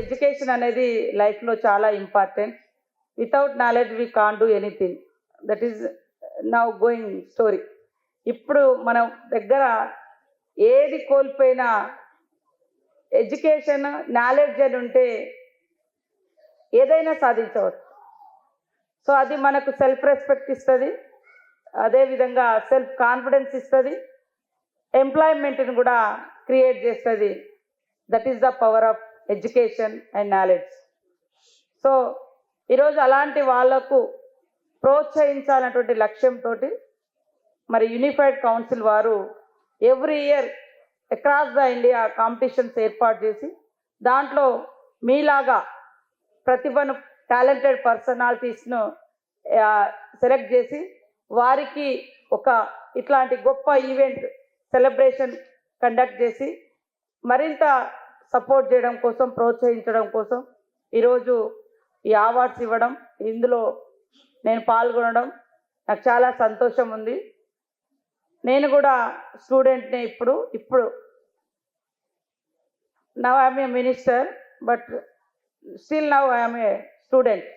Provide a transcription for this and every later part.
Education అనేది లైఫ్లో చాలా important. Without knowledge we can't do anything. That is now going story. ఇప్పుడు మన దగ్గర ఏది కోల్పోయినా ఎడ్యుకేషన్, నాలెడ్జ్ అని ఉంటే ఏదైనా సాధించవచ్చు. సో అది మనకు సెల్ఫ్ రెస్పెక్ట్ ఇస్తుంది, అదేవిధంగా సెల్ఫ్ కాన్ఫిడెన్స్ ఇస్తుంది, ఎంప్లాయ్మెంట్ని కూడా క్రియేట్ చేస్తుంది. That is the power of education and knowledge. So ఈరోజు అలాంటి వాళ్లకు ప్రోత్సహించాలన్నటువంటి లక్ష్యంతో మరి యూనిఫైడ్ కౌన్సిల్ వారు every year across the India competitions ఏర్పాటు చేసి దాంట్లో మీలాగా ప్రతిభను, టాలెంటెడ్ పర్సనాలిటీస్ను సెలెక్ట్ చేసి వారికి ఒక ఇట్లాంటి గొప్ప ఈవెంట్ సెలబ్రేషన్ కండక్ట్ చేసి మరింత సపోర్ట్ చేయడం కోసం, ప్రోత్సహించడం కోసం ఈరోజు ఈ అవార్డ్స్ ఇవ్వడం, ఇందులో నేను పాల్గొనడం నాకు చాలా సంతోషం ఉంది. నేను కూడా స్టూడెంట్నే. ఇప్పుడు now I'm a minister, but still now I'm a student.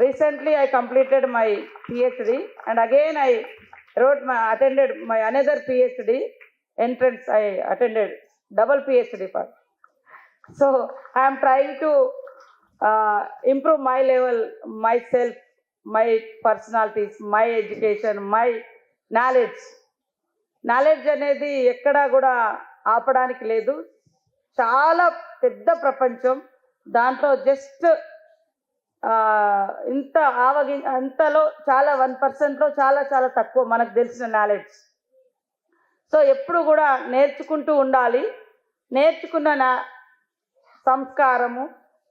Recently I completed my PhD and again I attended my another PhD entrance. I attended double PhD part. So I am trying to improve my level, myself, my personalities, my education, my knowledge. Knowledge అనేది ఎక్కడా కూడా ఆపడానికి లేదు. చాలా పెద్ద ప్రపంచం. దాంట్లో just అంతలో చాలా 1%లో చాలా చాలా తక్కువ మనకు తెలిసిన నాలెడ్జ్. సో ఎప్పుడు కూడా నేర్చుకుంటూ ఉండాలి. నేర్చుకున్న సంస్కారము,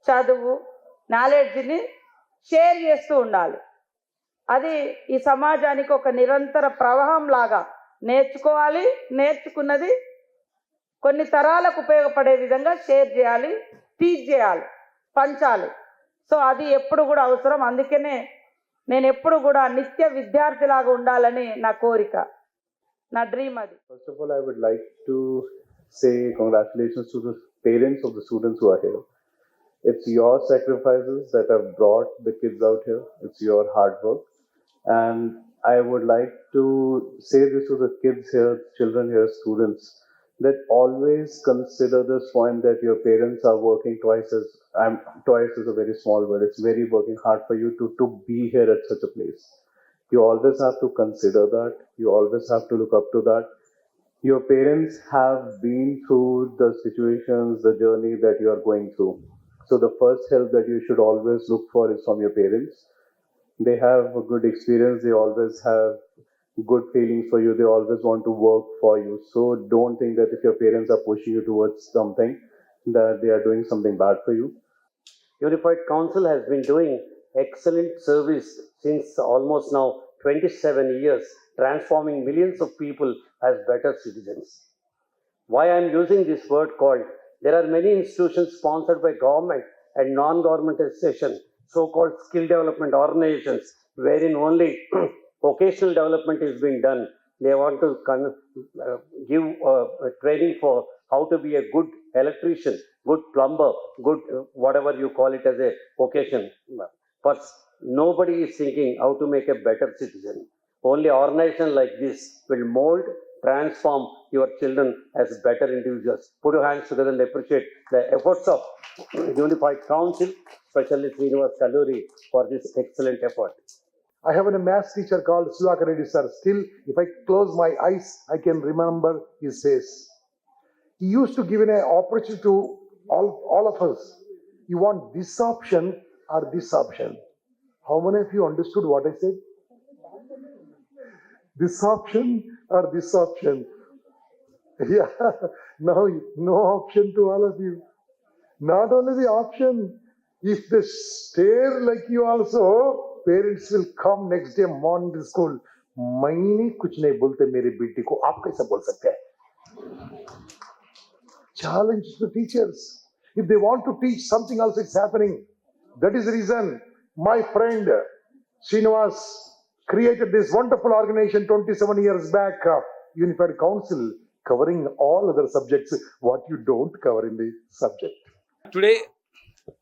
చదువు, నాలెడ్జ్ని షేర్ చేస్తూ ఉండాలి. అది ఈ సమాజానికి ఒక నిరంతర ప్రవాహం లాగా నేర్చుకోవాలి. నేర్చుకున్నది కొన్ని తరాలకు ఉపయోగపడే విధంగా షేర్ చేయాలి, టీచ్ చేయాలి, పంచాలి. సో అది ఎప్పుడు కూడా అవసరం. అందుకనే నేను ఎప్పుడు కూడా నిత్య విద్యార్థిలాగా ఉండాలని నా కోరిక, నా డ్రీమ్ అది. First of all, I would like to say congratulations to the parents of the students who are here. It's your sacrifices that have brought the kids out here. It's your hard work. And I would like to say this to the kids here, children here, students, that always consider this point that your parents are working twice is a very small word. It's very working hard for you to be here at such a place. You always have to consider that. You always have to look up to that. Your parents have been through the situations, the journey that you are going through. So the first help that you should always look for is from your parents. They have a good experience. They always have good feelings for you. They always want to work for you. So don't think that if your parents are pushing you towards something, that they are doing something bad for you. Unified Council has been doing excellent service since almost now 27 years, transforming millions of people as better citizens. Why I am using this word called, there are many institutions sponsored by government and non-government association, so-called skill development organizations, wherein only vocational development is being done. They want to give training for how to be a good electrician, good plumber, good whatever you call it as a vocation. But nobody is thinking how to make a better citizen. Only organization like this will mold, transform your children as better individuals. Put your hands together and appreciate the efforts of Unified Council, especially Srinivas Kalluri, for this excellent effort. I have a maths teacher called Sudhakar Reddy sir. Still, if I close my eyes, I can remember his face. He used to give an opportunity to all of us. You want this option or this option? How many of you understood what I said? This option or this option? Yeah, now no option to all of you. Not only the option, if they stare like you also, parents will come next day morning to school. मैंने कुछ नहीं बोलते मेरे बेटे को, आप कैसे बोल सकते हैं? Challenge the teachers. If they want to teach something else, it's happening. That is the reason my friend Srinivas created this wonderful organization 27 years back, Unified Council, covering all other subjects, what you don't cover in the subject. Today,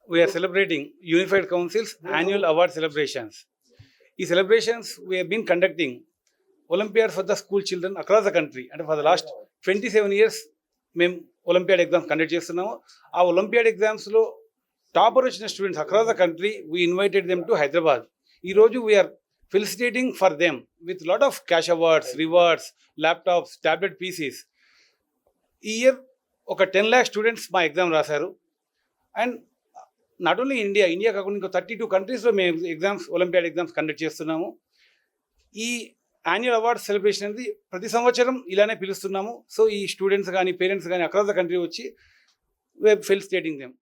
we are celebrating Unified Council's annual award celebrations. These celebrations we have been conducting Olympiad for the school children across the country. And for the last 27 years, మేము Olympiad exams conduct చేస్తున్నాము. ఆ Olympiad examsలో topper వచ్చిన students across the country we invited them to Hyderabad. ఈరోజు we are felicitating for them with lot of cash awards, rewards, laptops, tablet PCs. ఈ year ఒక 10 lakh students మా exam రాశారు. అండ్ నాట్ ఓన్లీ ఇండియా కాకుండా ఇంకో 32 కంట్రీస్లో మేము ఎగ్జామ్స్, ఒలింపియాడ్ ఎగ్జామ్స్ కండక్ట్ చేస్తున్నాము. ఈ యాన్యువల్ అవార్డ్ సెలబ్రేషన్ అనేది ప్రతి సంవత్సరం ఇలానే పిలుస్తున్నాము. సో ఈ స్టూడెంట్స్ కానీ పేరెంట్స్ కానీ అక్రాస్ ద కంట్రీ వచ్చి we're felicitating them.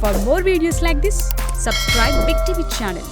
For more videos like this, subscribe Big TV channel.